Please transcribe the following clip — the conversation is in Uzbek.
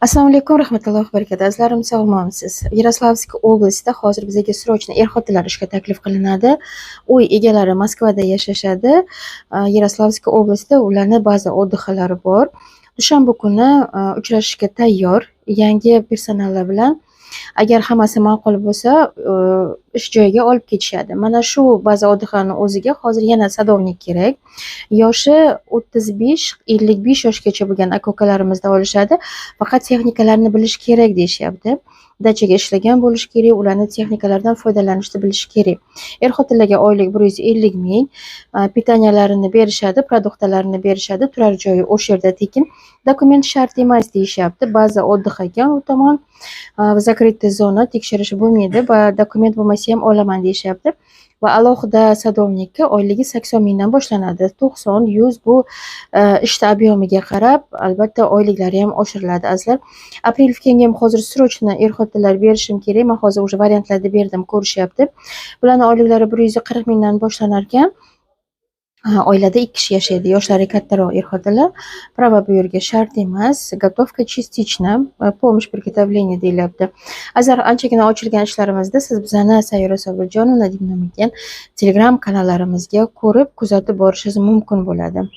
Assalomu alaykum, rahmatullohi va barakatuh. Azizlarim, sog'misiz? Yaroslavsk oblastida hozir bizga срочно er-xotinlar ishga taklif qilinadi. Uy egalari Moskvada yashashadi. Yaroslavsk oblastida ularning ba'zi o'dixalari bor. Dushanba kuni uchrashishga tayyor yangi personallar bilan. Agar hammasi ma'qul bo'lsa, ish joyiga olib ketishadi. Mana shu baza o'dixaning o'ziga hozir yana sadovnik kerak. Yoshi 35-55 yoshgacha bo'lgan aka-ukalarimizdan olishadi. Faqat texnikalarni bilish kerak deyishyapti. Dachaga ishlagan bo'lish kerak, ularning texnikalaridan foydalanishni bilish kerak. Er-xotinlarga oylik 150 ming, pitanyalarini berishadi, produktlarini berishadi, turar joyi o'sha yerda tekin. Dokument shart emas deyishyapti. Ba'zi o'dih ekan u tomon zakritniy zona tekshirish bo'lmaydi va dokument bo'lmasa ham olaman deyishyapti. Va alohida sadovnikka oyligi 80 mingdan boshlanadi. 90, 100 bu ishda ob'yomiga qarab, albatta oyliklari ham oshiriladi azizlar. Aprelga ham hozir срочно er-xotinlar berishim kerak. Men hozir o'sha variantlarni berdim, ko'rishyapti. Bularning oyliklari 140 mingdan boshlanar ekan. Oilada 2 kishi yashaydi, yoshlari kattaroq er-xotinlar. Prava buyurga shart emas, gotovka частично, помощь приготовления deyilyapti. Azar anchagina ochilgan ishlarimizda siz bizani Sayyora Sobirjonova Nadim nomiga Telegram kanallarimizga ko'rib, kuzatib borishingiz mumkin bo'ladi.